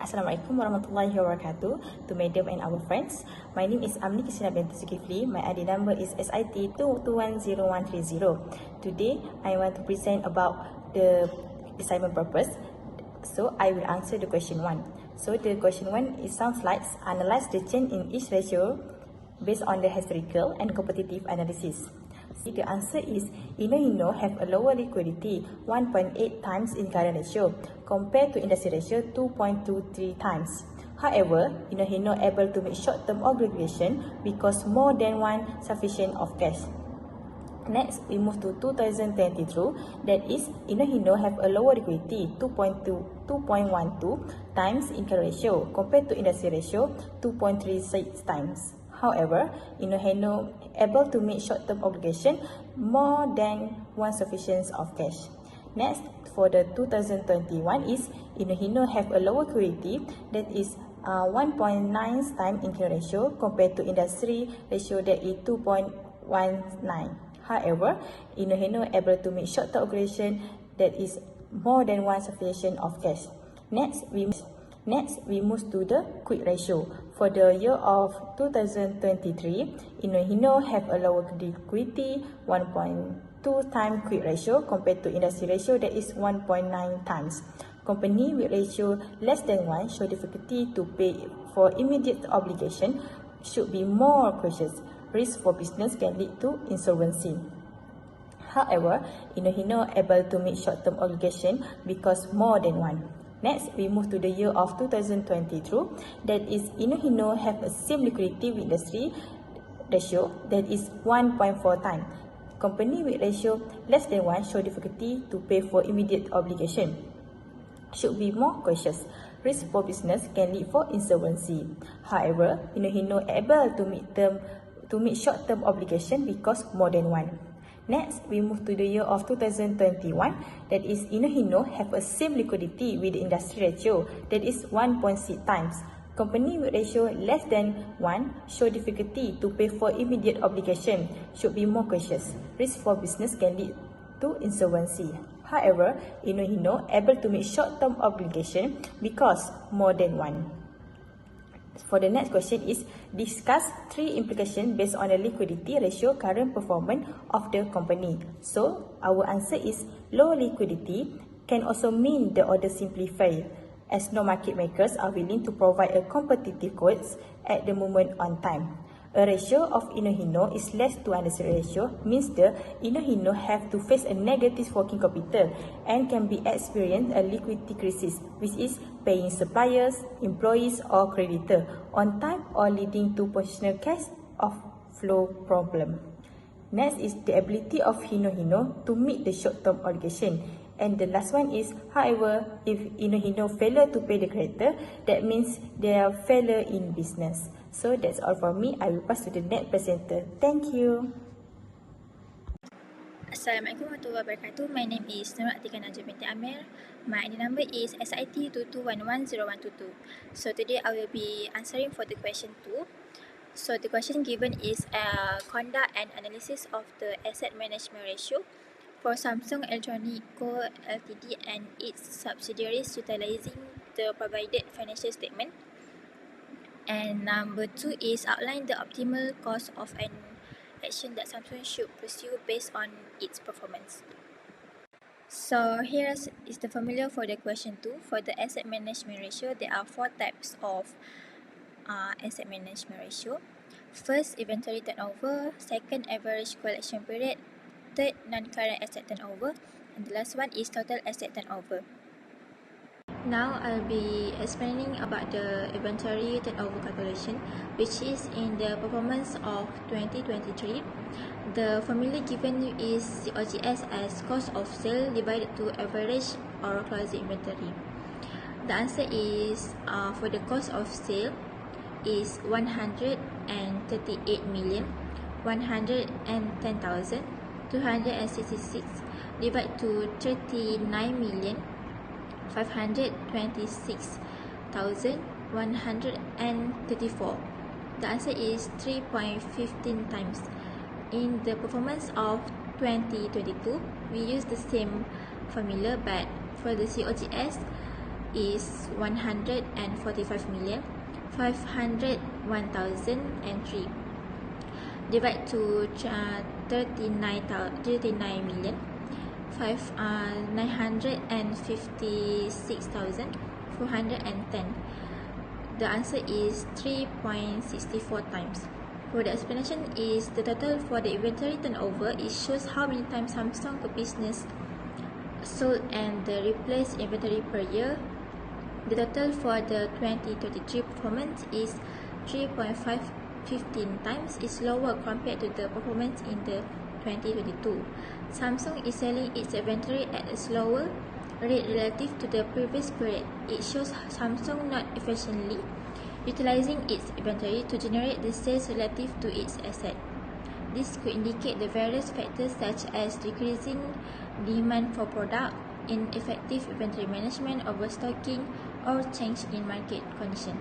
Assalamualaikum warahmatullahi wabarakatuh to Madam and our friends. My name is Amni Kisina binti Zulkifli. My ID number is SIT 2210130. Today, I want to present about the assignment purpose. So, I will answer the question 1. So, the question 1 is sounds like analyze the change in each ratio based on the historical and competitive analysis. The answer is Hino have a lower liquidity 1.8 times in current ratio compared to industry ratio 2.23 times. However, Hino able to make short-term obligation because more than one sufficient of cash. Next, we move to 2022. That is, Hino have a lower liquidity 2.12 times in current ratio compared to industry ratio 2.36 times. However, Hino able to meet short-term obligation more than one sufficient of cash. Next, for the 2021 is Hino have a lower liquidity that is 1.9 times in current ratio compared to industry ratio that is 2.19. However, Hino able to meet short-term obligation that is more than one sufficient of cash. Next, we move to the quick ratio. For the year of 2023, Hino have a lower liquidity 1.2 times quick ratio compared to industry ratio that is 1.9 times. Company with ratio less than 1 show difficulty to pay for immediate obligation should be more cautious. Risk for business can lead to insolvency. However, Hino able to meet short-term obligation because more than one. Next, we move to the year of 2022. That is, Hino have a same liquidity with industry ratio that is 1.4 times. Company with ratio less than 1 show difficulty to pay for immediate obligation. Should be more cautious. Risk for business can lead for insolvency. However, Hino able to meet short-term obligation because more than one. Next, we move to the year of 2021. That is, Hino have a same liquidity with the industry ratio that is 1.6 times. Company with ratio less than 1 show difficulty to pay for immediate obligation. Should be more cautious. Risk for business can lead to insolvency. However, Hino able to meet short-term obligation because more than one. For the next question is, discuss 3 implications based on the liquidity ratio current performance of the company. So, our answer is low liquidity can also mean the order simplify, as no market makers are willing to provide a competitive quotes at the moment on time. A ratio of Hino is less to industry ratio means the Hino have to face a negative working capital and can be experience a liquidity crisis, which is paying suppliers, employees or creditor on time or leading to positional cash of flow problem. Next is the ability of Hino to meet the short-term obligation. And the last one is, however, if Hino failure to pay the creditor, that means they are failure in business. So that's all for me. I will pass to the next presenter. Thank you. Assalamualaikum warahmatullahi wabarakatuh. My name is Nurul Atika Najib binti Amir. My ID number is SIT 22110122. So today I will be answering for the question 2. So the question given is conduct an analysis of the asset management ratio for Samsung Electronico Ltd and its subsidiaries utilizing the provided financial statement. And number 2 is outline the optimal course of an action that Samsung should pursue based on its performance. So here is the formula for the question 2. For the asset management ratio, there are 4 types of asset management ratio. First, inventory turnover. Second, average collection period. Third, non-current asset turnover. And the last one is total asset turnover. Now I'll be explaining about the inventory turnover calculation, which is in the performance of 2023. The formula given is COGS as cost of sale divided to average or closing inventory. The answer is for the cost of sale is 138,110,266 divided to 39,526,134. The answer is 3.15 times. In the performance of 2022, we use the same formula, but for the COGS, is 145,501,003. Divide to 39,956,410. The answer is 3.64 times. For the explanation is the total for the inventory turnover. It shows how many times Samsung per business sold and the replaced inventory per year. The total for the 2023 performance is 3.15 times. Is lower compared to the performance in the 2022. Samsung is selling its inventory at a slower rate relative to the previous period. It shows Samsung not efficiently utilizing its inventory to generate the sales relative to its asset. This could indicate the various factors such as decreasing demand for product, ineffective inventory management, overstocking, or change in market condition.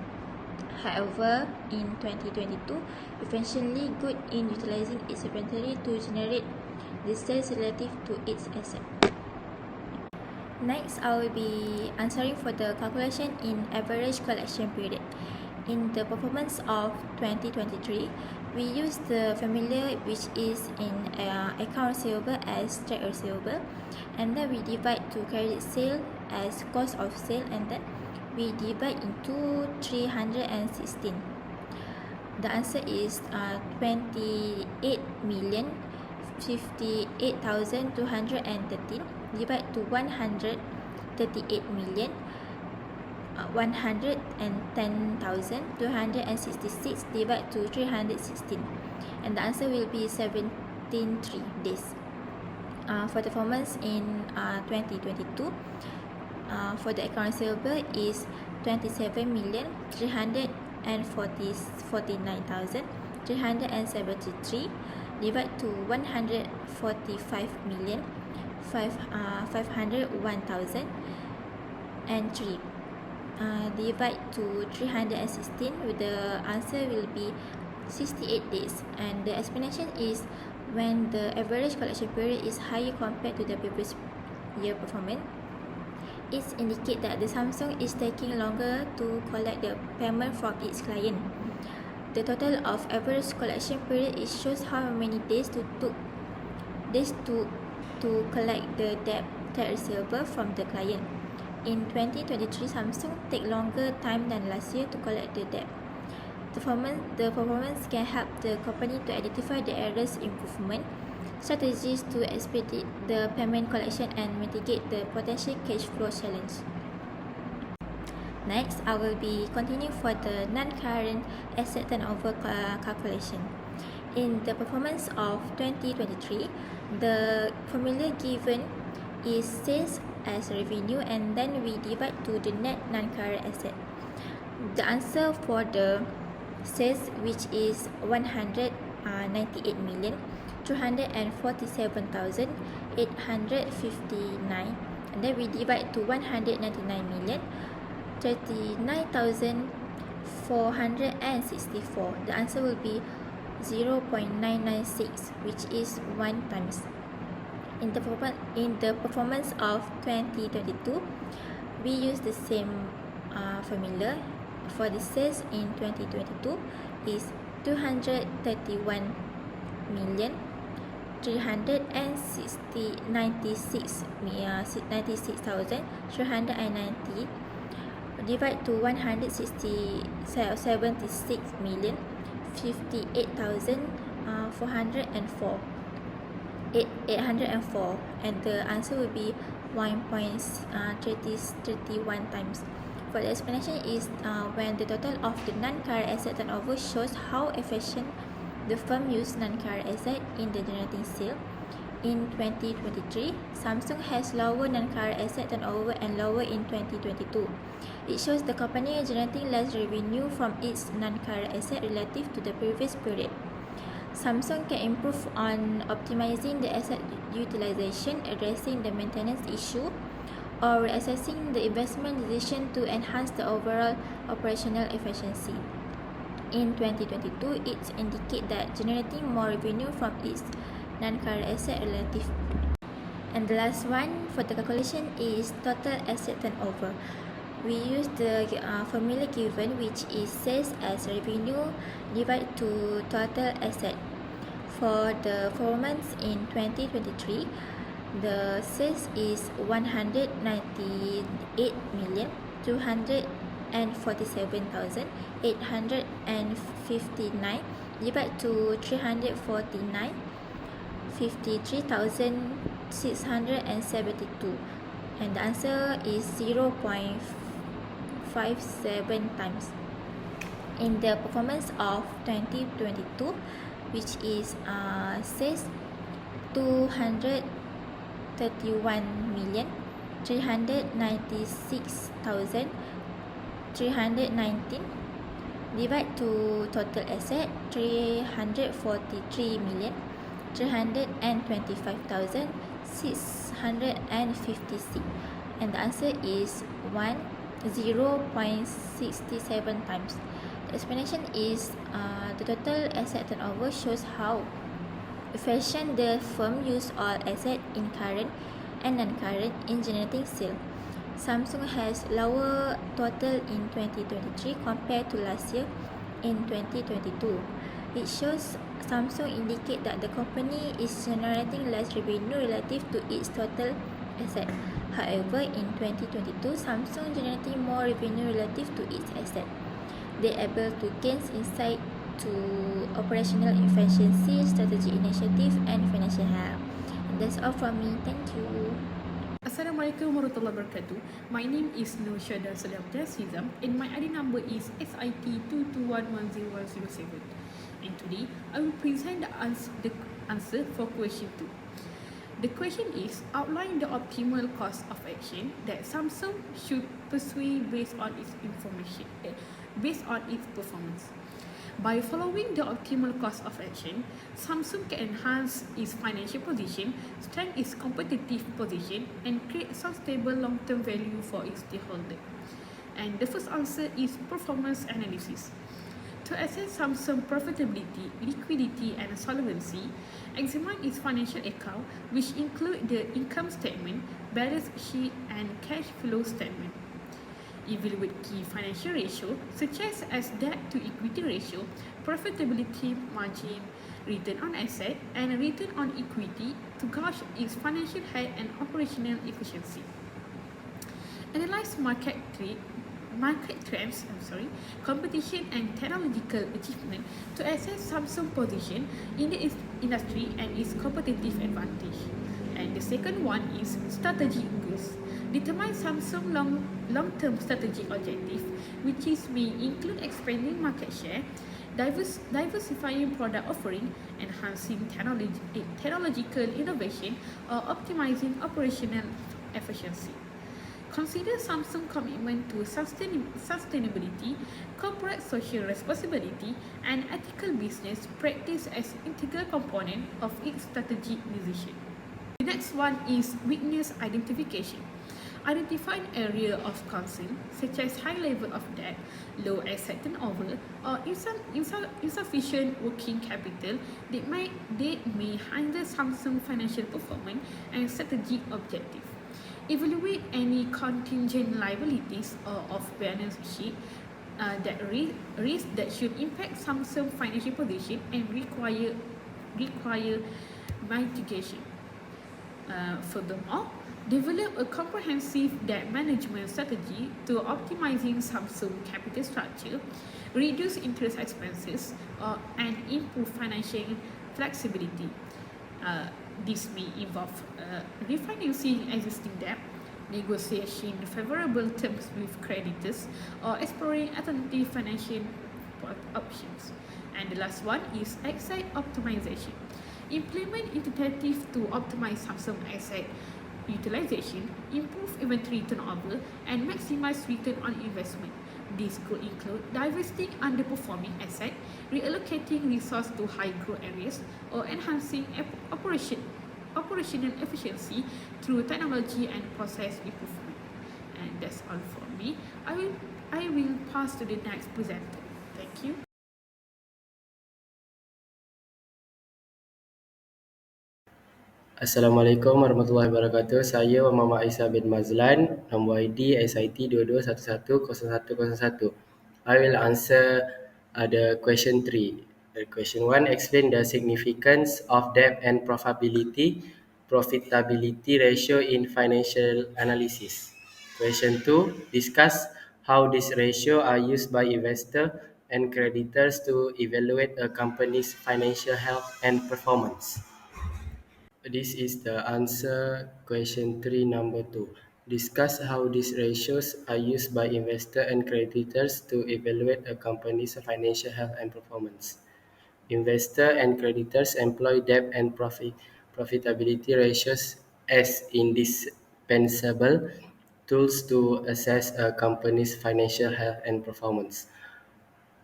However, in 2022, efficiently good in utilizing its inventory to generate the sales relative to its asset. Next, I will be answering for the calculation in average collection period. In the performance of 2023, we use the formula which is in account receivable as trade receivable, and then we divide to credit sale as cost of sale, and then we divide into 316. The answer is 28,058,213 divide to 138,110,266 divide to 316, and the answer will be 17.3 days. For the performance in 2022, for the account receivable is 27,349,373 divide to 145,501,003 divide to 316, with the answer will be 68 days. And the explanation is when the average collection period is higher compared to the previous year performance, it indicates that the Samsung is taking longer to collect the payment from its client. The total of average collection period, it shows how many days to collect the debt receivable from the client. In 2023, Samsung take longer time than last year to collect the debt. The performance can help the company to identify the areas improvement, strategies to expedite the payment collection, and mitigate the potential cash flow challenge. Next, I will be continue for the non-current asset turnover calculation. In the performance of 2023, the formula given is sales as revenue, and then we divide to the net non-current asset. The answer for the sales, which is 198,247,859, and then we divide to 199,039,464. The answer will be 0.996, which is 1 times. In the performance of 2022, we use the same formula. For the sales in 2022 is 231,96,390 divide to 176,758,404, and the answer will be 1.31 times. For the explanation is when the total of the non-current asset turnover shows how efficient the firm use non-current asset in the generating sale. In 2023, Samsung has lower non-current asset turnover and lower in 2022. It shows the company generating less revenue from its non-current asset relative to the previous period. Samsung can improve on optimizing the asset utilization, addressing the maintenance issue, or reassessing the investment decision to enhance the overall operational efficiency. In 2022, it indicates that generating more revenue from its non-current asset relative. And the last one for the calculation is total asset turnover. we use the formula given, which is sales as revenue divided to total asset. For the 4 months in 2023, the sales is 198,247,859 divided to 353,672, and the answer is 0.57 times. In the performance of 2022, which is sales 231,396,319 divide to total asset 343,325,656, and the answer is 0.67 times. The explanation is the total asset turnover shows how efficient the firm use all asset in current and non-current in generating sale. Samsung has lower total in 2023 compared to last year in 2022. It shows Samsung indicate that the company is generating less revenue relative to its total asset. However, in 2022, Samsung generating more revenue relative to its asset. They are able to gain insight to operational efficiency, strategy initiative, and financial health. And that's all from me. Thank you. Assalamualaikum warahmatullahi wabarakatuh. My name is Nur Syahdan Salam Jasizam and my ID number is SIT2211007. And today I will present the answer for question 2. The question is, outline the optimal course of action that Samsung should pursue based on its performance. By following the optimal course of action, Samsung can enhance its financial position, strengthen its competitive position, and create sustainable long-term value for its stakeholders. And the first answer is performance analysis. To assess Samsung's profitability, liquidity, and solvency, examine its financial account, which include the income statement, balance sheet, and cash flow statement. Evaluate key financial ratio such as debt to equity ratio, profitability margin, return on asset, and return on equity to gauge its financial health and operational efficiency. Analyze market trends, competition and technological achievement to assess Samsung's position in the industry and its competitive advantage. And the second one is strategic goals. Determine Samsung long-term strategic objective, which may include expanding market share, diversifying product offering, enhancing technological innovation, or optimizing operational efficiency. Consider Samsung's commitment to sustainability, corporate social responsibility, and ethical business practice as integral component of its strategic decision. The next one is weakness identification. Identify an area of concern such as high level of debt, low asset turnover, or insufficient working capital that may hinder Samsung's financial performance and strategic objective. Evaluate any contingent liabilities or off-balance sheet risk that should impact Samsung's financial position and require mitigation. Furthermore, develop a comprehensive debt management strategy to optimizing Samsung capital structure, reduce interest expenses, and improve financial flexibility. This may involve refinancing existing debt, negotiating favorable terms with creditors, or exploring alternative financial options. And the last one is asset optimization. Implement initiatives to optimize Samsung asset utilization, improve inventory turnover, and maximize return on investment. This could include divesting underperforming assets, reallocating resources to high-growth areas, or enhancing operational efficiency through technology and process improvement. And that's all from me. I will pass to the next presenter. Thank you. Assalamualaikum warahmatullahi wabarakatuh. Saya Muhammad Aisyah bin Mazlan, nombor ID SIT 22110101. I will answer the question 3. The question 1, explain the significance of debt and profitability ratio in financial analysis. Question 2, discuss how these ratios are used by investors and creditors to evaluate a company's financial health and performance. This is the answer question 3 number 2. Discuss how these ratios are used by investors and creditors to evaluate a company's financial health and performance. Investors and creditors employ debt and profitability ratios as indispensable tools to assess a company's financial health and performance,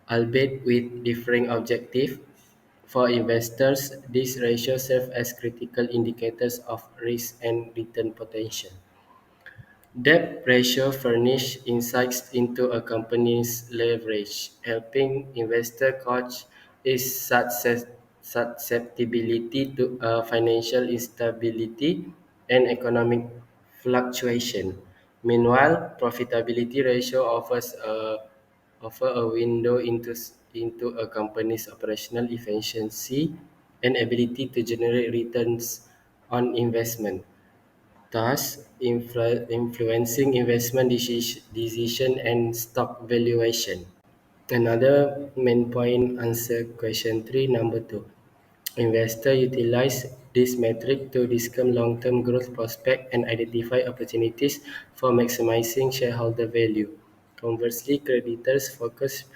albeit with differing objectives. For investors, these ratios serve as critical indicators of risk and return potential. Debt ratio furnish insights into a company's leverage, helping investor gauge its susceptibility to financial instability and economic fluctuation. Meanwhile, profitability ratio offer a window into a company's operational efficiency and ability to generate returns on investment, thus influencing investment decision and stock valuation. Another main point answer question 3 number 2. Investor utilize this metric to discern long-term growth prospect and identify opportunities for maximizing shareholder value. Conversely, creditors focus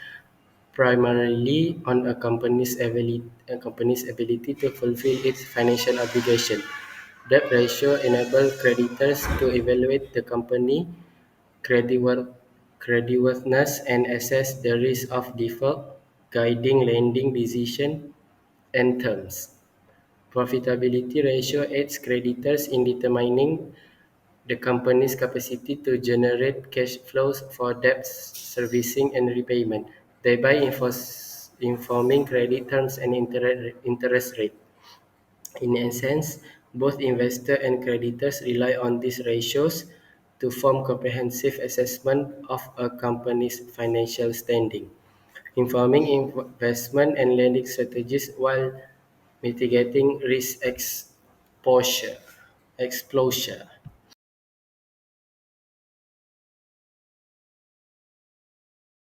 primarily on a company's ability to fulfill its financial obligation. Debt ratio enable creditors to evaluate the company creditworthiness and assess the risk of default, guiding lending decision and terms. Profitability ratio aids creditors in determining the company's capacity to generate cash flows for debt servicing and repayment, thereby informing credit terms and interest rate. In essence, both investors and creditors rely on these ratios to form comprehensive assessment of a company's financial standing, informing investment and lending strategies while mitigating risk exposure.